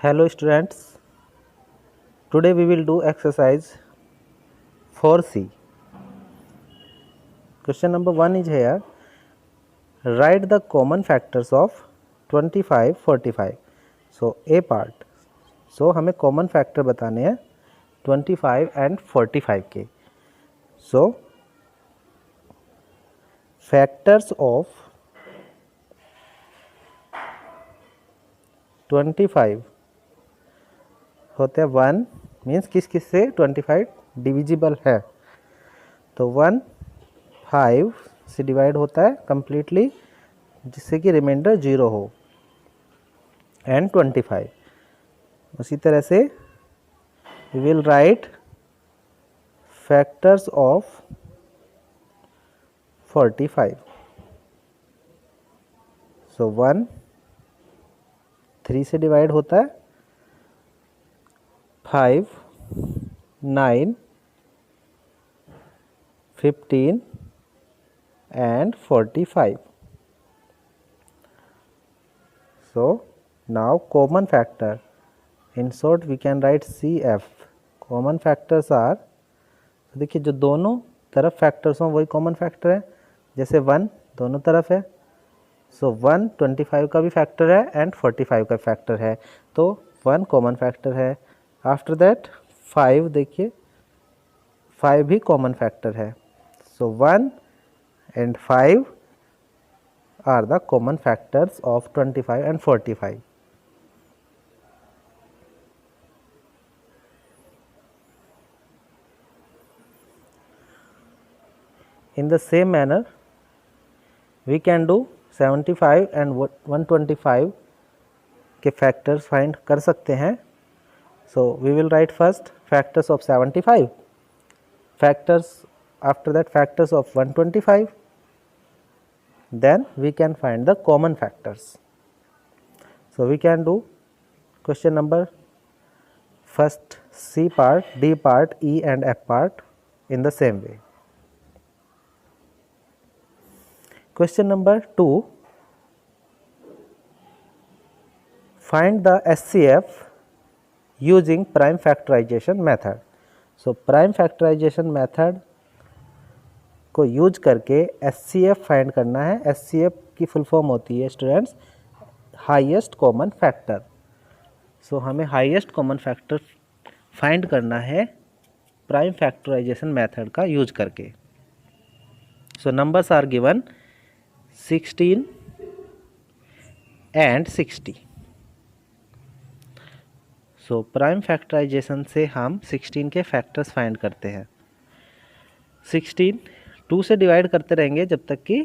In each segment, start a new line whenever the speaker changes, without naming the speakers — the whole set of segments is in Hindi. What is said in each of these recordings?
Hello students, today we will do exercise 4C. Question number 1 is here. Write the common factors of 25, 45. So A part. So हमें common factor बताने हैं 25 and 45 के. So factors of 25 होते हैं 1 मीन्स किस किस से 25 डिविजिबल है, तो 1 5 से डिवाइड होता है कम्प्लीटली जिससे कि रिमाइंडर 0 हो, एंड 25. उसी तरह से we will write factors of 45. So 1 3 से डिवाइड होता है, 5 9 15 and 45. So now common factor, in short we can write CF. common factors are, तो देखिए जो दोनों तरफ फैक्टर्स हों वही कॉमन फैक्टर है, जैसे 1 दोनों तरफ है, सो 1 25 का भी फैक्टर है एंड 45 का फैक्टर है, तो 1 कॉमन फैक्टर है. आफ्टर दैट 5, देखिए 5 भी कॉमन फैक्टर है, सो 1 and 5 are the common factors of 25 and 45. In the same manner, we can do 75 and 125 के factors find कर सकते हैं. So we will write first factors of 75, factors after that factors of 125, then we can find the common factors. So we can do question number first C part, D part, E and F part in the same way. Question number 2, find the SCF using prime factorization method. So prime factorization method को यूज करके SCF फाइंड करना है. SCF की फुल फॉर्म होती है students highest common factor. So हमें हाईएस्ट कॉमन फैक्टर फाइंड करना है प्राइम फैक्टराइजेशन मेथड का यूज करके. So numbers are given 16 and 60. So prime factorization से हम 16 के फैक्टर्स फाइंड करते हैं. 16 2 से डिवाइड करते रहेंगे जब तक कि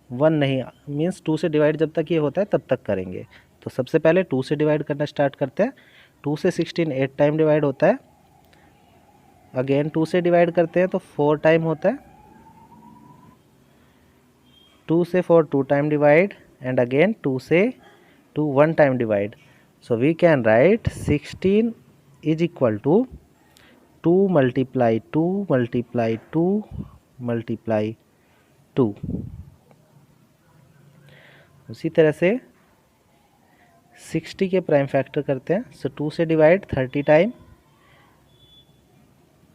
1 नहीं, मीन्स 2 से डिवाइड जब तक ये होता है तब तक करेंगे. तो सबसे पहले 2 से डिवाइड करना स्टार्ट करते हैं. 2 से 16 8 टाइम डिवाइड होता है. अगेन 2 से डिवाइड करते हैं तो 4 टाइम होता है. 2 से 4 2 टाइम डिवाइड, एंड अगेन 2 से 2 1 time divide. So we can write 16 is equal to 2 multiply 2 multiply 2 multiply 2. उसी तरह से 60 के प्राइम फैक्टर करते हैं. सो 2 से divide 30 time,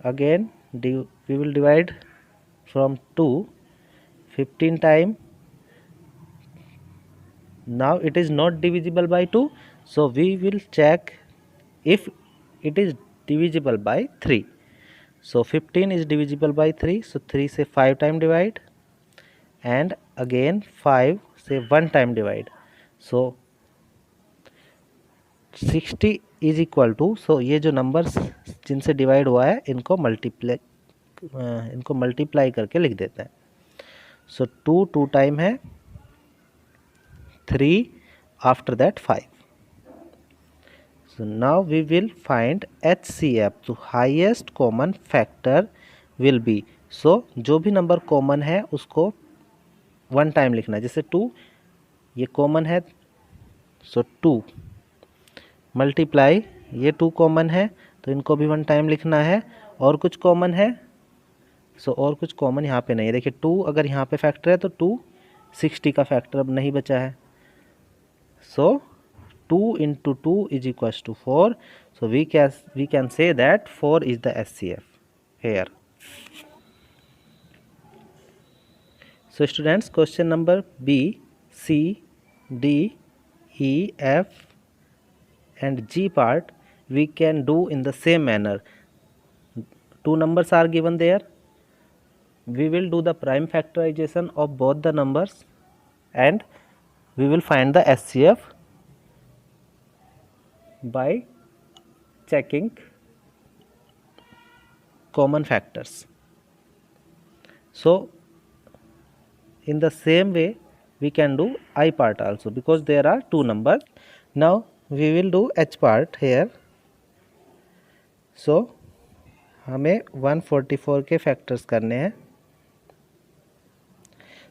again we will divide from 2 15 time. Now it is not divisible by 2, so we will check if it is divisible by 3. So 15 is divisible by 3, so 3 से 5 टाइम डिवाइड, एंड अगेन 5 से 1 time divide. So 60 is equal to, so ये जो नंबर्स जिनसे डिवाइड हुआ है इनको मल्टीप्लाई करके लिख देते हैं. सो 2 टाइम है, 3 after that 5. So now we will find HCF. तो highest common factor will be, so जो भी नंबर कॉमन है उसको 1 टाइम लिखना है. जैसे 2 ये कॉमन है, सो 2 मल्टीप्लाई ये 2 कॉमन है तो इनको भी 1 टाइम लिखना है. और कुछ कॉमन है, सो और कुछ कॉमन यहाँ पे नहीं है. देखिए 2 अगर यहाँ पे फैक्टर है तो 2 60 का फैक्टर अब नहीं बचा है. सो 2 into 2 is equals to 4. So we can say that 4 is the SCF here. So students, question number B, C, D, E, F and G part we can do in the same manner. Two numbers are given there. We will do the prime factorization of both the numbers and we will find the SCF by checking common factors. So in the same way we can do I part also, because there are two numbers. Now we will do H part here. So हमें 144 के फैक्टर्स करने हैं.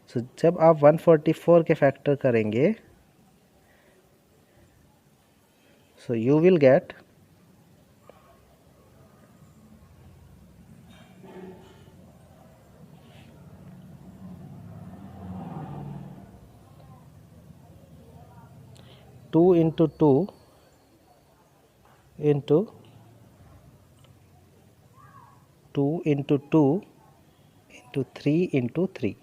So जब आप 144 के फैक्टर करेंगे, so you will get 2 into 2 into 2 into 2 into 3 into 3,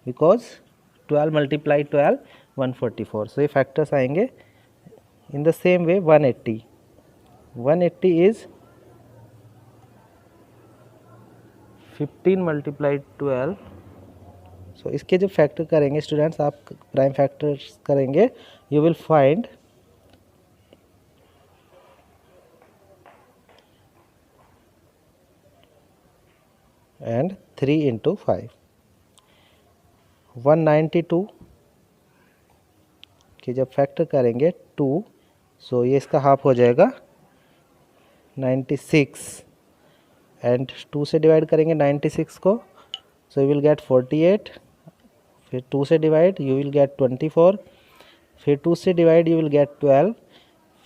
because 12 multiply 12 144. So ये फैक्टर्स आएंगे. In the same way 180 is 15 multiply 12. So इसके जो फैक्टर करेंगे स्टूडेंट्स, आप प्राइम फैक्टर्स करेंगे, you will find and 3 into 5 192 कि जब फैक्टर करेंगे 2, सो ये इसका हाफ हो जाएगा 96 एंड 2 से डिवाइड करेंगे 96 को, सो यू विल गेट 48. फिर 2 से डिवाइड यू विल गेट 24. फिर 2 से डिवाइड यू विल गेट 12.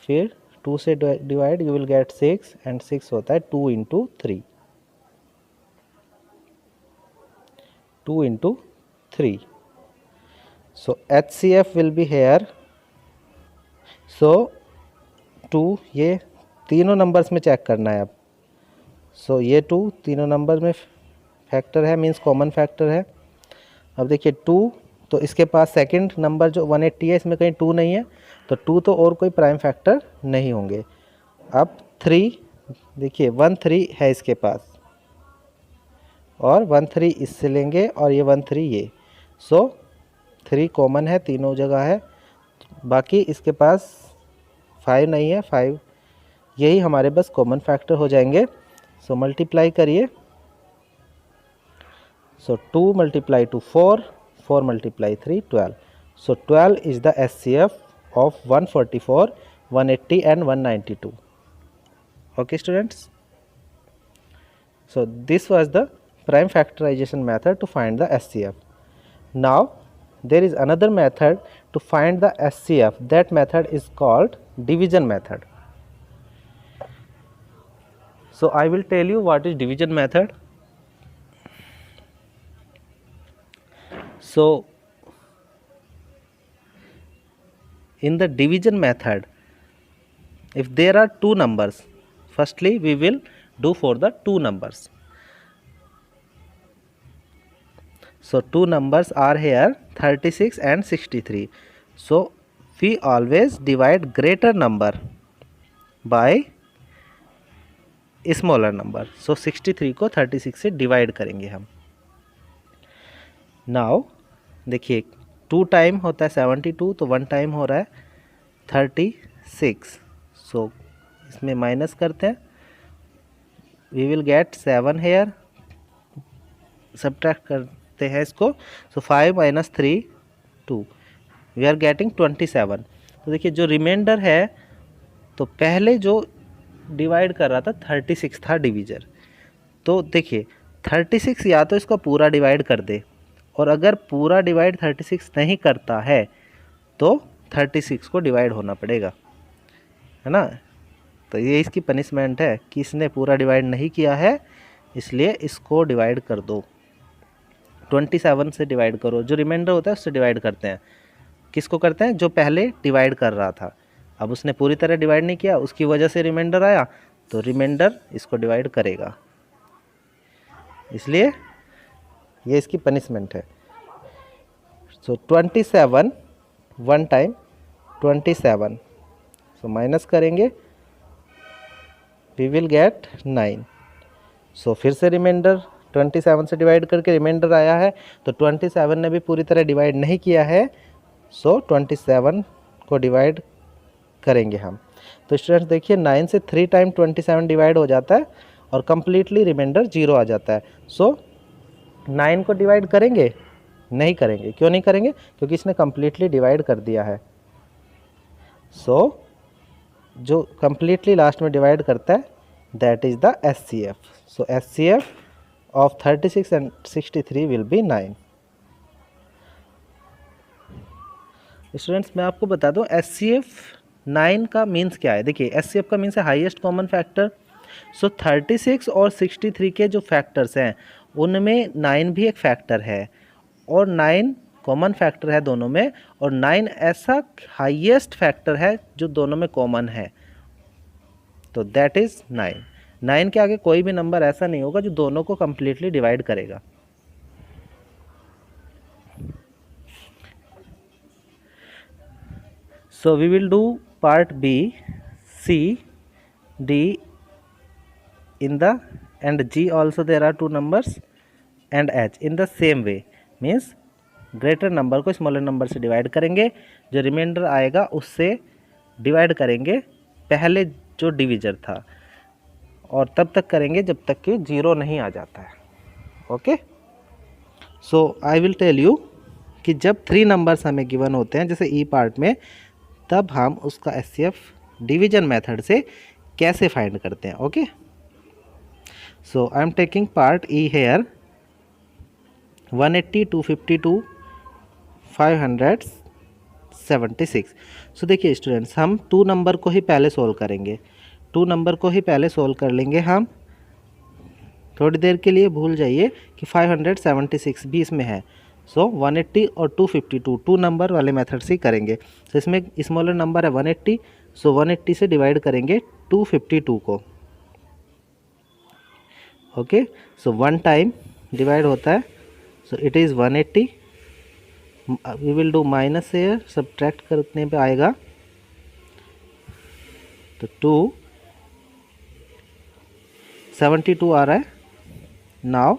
फिर 2 से divide you will get 6 and 6 होता है 2 into 3. 2 into 3. So HCF will be here. So 2, ये तीनों नंबर्स में चेक करना है अब. सो ये 2 तीनों नंबर में फैक्टर है, मींस कॉमन फैक्टर है. अब देखिए 2, तो इसके पास सेकंड नंबर जो 180 है इसमें कहीं 2 नहीं है, तो 2 तो और कोई प्राइम फैक्टर नहीं होंगे. अब 3 देखिए 1 3 है इसके पास और 1 3 इससे लेंगे और ये 1 3 ये. सो 3 कॉमन है, तीनों जगह है. बाकी इसके पास 5 नहीं है, 5 यही हमारे बस कॉमन फैक्टर हो जाएंगे. सो मल्टीप्लाई करिए. सो 2 multiply to 4, 4 multiply 3, 12. So 12 is the SCF of 144, 180 and 192. Okay students. So this was the prime factorization method to find the SCF. Now there is another method to find the SCF. That method is called division method. So I will tell you what is division method. So in the division method, if there are two numbers, firstly we will do for the two numbers. So two numbers are here 36 and 63. So we always divide greater number by smaller number. So 63 को 36 से डिवाइड करेंगे हम. नाउ देखिए 2 टाइम होता है 72, तो 1 टाइम हो रहा है 36. सो इसमें माइनस करते हैं, we will get 7 here. Subtract करते हैं इसको. So 5 - 3 2, we are getting 27. तो देखिए जो रिमाइंडर है, तो पहले जो डिवाइड कर रहा था 36 था डिवीज़र. तो देखिए 36 या तो इसको पूरा डिवाइड कर दे, और अगर पूरा डिवाइड 36 नहीं करता है तो 36 को डिवाइड होना पड़ेगा, है ना. तो ये इसकी पनिशमेंट है कि इसने पूरा डिवाइड नहीं किया है, इसलिए इसको डिवाइड कर दो. 27 से डिवाइड करो, जो रिमाइंडर होता है उससे डिवाइड करते हैं. किसको करते हैं? जो पहले डिवाइड कर रहा था. अब उसने पूरी तरह डिवाइड नहीं किया, उसकी वजह से रिमाइंडर आया, तो रिमाइंडर इसको डिवाइड करेगा, इसलिए ये इसकी पनिशमेंट है। सो 27 वन टाइम 27, सो माइनस करेंगे, वी विल गेट 9। सो फिर से रिमाइंडर 27 से डिवाइड करके रिमाइंडर आया है, तो 27 ने भी पूरी तरह डिवाइड नहीं किया है, सो 27 को डिवाइड करेंगे हम। तो स्टूडेंट्स देखिए 9 से 3 टाइम 27 डिवाइड हो जाता है और कंप्लीटली रिमाइंडर 0 आ जाता है। सो 9 को डिवाइड करेंगे? नहीं करेंगे। क्यों नहीं करेंगे? क्योंकि इसने कंप्लीटली डिवाइड कर दिया है। सो जो कंप्लीटली लास्ट में डिवाइड करता है that is the SCF। So SCF of 36 and 63 will be 9। Students मैं आपको बता दूं SCF 9 का मीन्स क्या है। देखिए SCF का मीन्स है हाईएस्ट कॉमन फैक्टर। सो 36 और 63 के जो फैक्टर्स हैं उनमें 9 भी एक फैक्टर है और 9 कॉमन फैक्टर है दोनों में, और 9 ऐसा हाईएस्ट फैक्टर है जो दोनों में कॉमन है, तो दैट इज 9। 9 के आगे कोई भी नंबर ऐसा नहीं होगा जो दोनों को कंप्लीटली डिवाइड करेगा। So we will do part B, C, D in the and G also there are two numbers and H in the same way, means greater number को स्मॉलर नंबर से डिवाइड करेंगे, जो रिमाइंडर आएगा उससे डिवाइड करेंगे पहले जो डिविजर था, और तब तक करेंगे जब तक कि 0 नहीं आ जाता है। Okay, so I will tell you कि जब 3 नंबर्स हमें गिवन होते हैं जैसे ई पार्ट में, तब हम उसका SCF डिवीजन मेथड से कैसे फाइंड करते हैं। Okay, so I am taking part E here 180, 252, 576। So देखिए स्टूडेंट्स हम 2 नंबर को ही पहले सोल्व करेंगे, 2 नंबर को ही पहले सोल्व कर लेंगे हम। थोड़ी देर के लिए भूल जाइए कि 576 भी इसमें है। सो 180 और 252 2 नंबर वाले मेथड से ही करेंगे। तो इसमें स्मॉलर नंबर है 180, सो 180 से डिवाइड करेंगे 252 को। ओके, सो 1 टाइम डिवाइड होता है, so it is 180। We will do minus here, subtract करने पे आएगा तो 272 आ रहा है। नाउ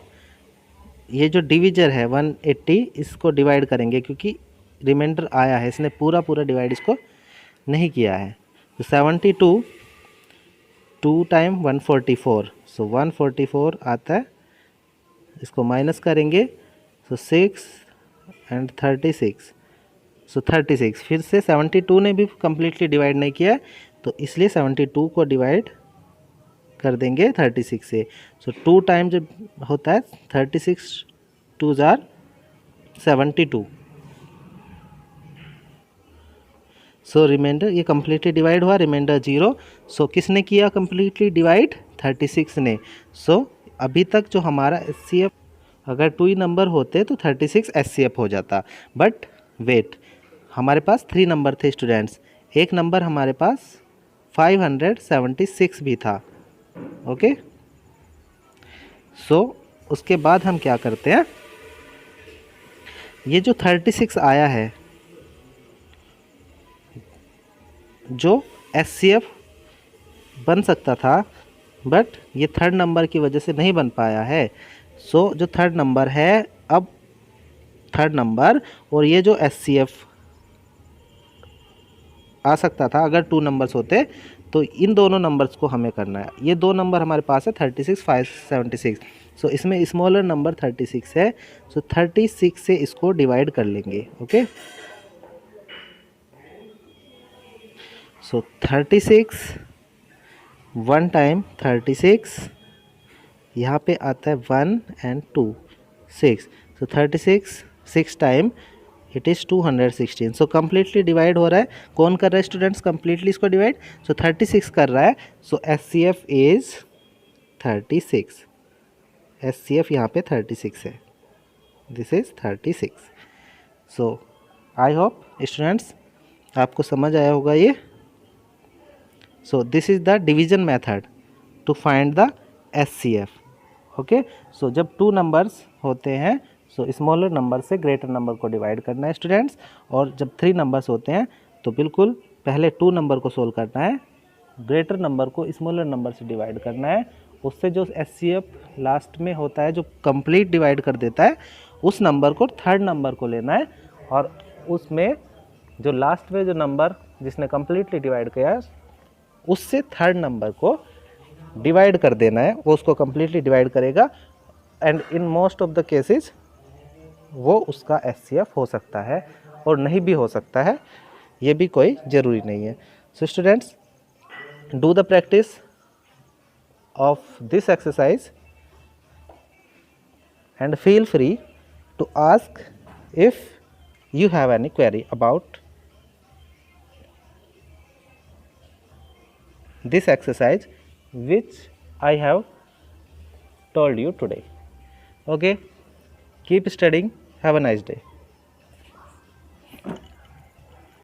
ये जो डिविजर है 180, इसको डिवाइड करेंगे क्योंकि रिमाइंडर आया है, इसने पूरा डिवाइड इसको नहीं किया है। तो 72 2 टाइम 144, सो 144 आता है, इसको माइनस करेंगे, सो 6 एंड 36, सो 36। फिर से 72 ने भी कम्प्लीटली डिवाइड नहीं किया, तो इसलिए 72 को डिवाइड कर देंगे 36 से। सो 2 टाइम जब होता है 36 2 जार 72। सो रिमाइंडर ये कम्प्लीटली डिवाइड हुआ, रिमाइंडर 0। सो किसने किया कम्प्लीटली डिवाइड? 36 ने। सो अभी तक जो हमारा SCF, अगर 2 ही नंबर होते तो 36 SCF हो जाता, बट वेट, हमारे पास 3 नंबर थे स्टूडेंट्स, एक नंबर हमारे पास 576 भी था। ओके, सो उसके बाद हम क्या करते हैं, ये जो 36 आया है जो SCF बन सकता था, बट ये 3rd नंबर की वजह से नहीं बन पाया है। सो जो 3rd नंबर है, अब 3rd नंबर और ये जो SCF आ सकता था अगर 2 नंबर्स होते, तो इन दोनों नंबर्स को हमें करना है। ये 2 नंबर हमारे पास है 36 576, सो इसमें स्मॉलर नंबर 36 है, सो 36 से इसको डिवाइड कर लेंगे। ओके, सो 36 1 टाइम 36, यहाँ पे आता है 1 and 2 6, so 36 6 time it is 216। So completely divide हो रहा है। कौन कर रहा है स्टूडेंट्स कम्प्लीटली इसको डिवाइड? सो 36 कर रहा है, सो SCF इज़ 36। SCF यहाँ पे 36 है, this is 36। So I hope students आपको समझ आया होगा ये। So this is the division method to find the HCF. Okay, so जब 2 नंबर्स होते हैं सो स्मॉलर नंबर से ग्रेटर नंबर को डिवाइड करना है स्टूडेंट्स, और जब 3 नंबर्स होते हैं तो बिल्कुल पहले 2 नंबर को सोल्व करना है, ग्रेटर नंबर को स्मॉलर नंबर से डिवाइड करना है, उससे जो HCF लास्ट में होता है जो कंप्लीट डिवाइड कर देता है उस नंबर को थर्ड नंबर को लेना है, और उसमें जो लास्ट में जो नंबर जिसने कम्प्लीटली डिवाइड किया उससे थर्ड नंबर को डिवाइड कर देना है, वो उसको कम्प्लीटली डिवाइड करेगा, and in most of the cases वो उसका HCF हो सकता है और नहीं भी हो सकता है, ये भी कोई ज़रूरी नहीं है. So students, do the practice of this exercise and feel free to ask if you have any query about this exercise which I have told you today. Okay, keep studying, have a nice day.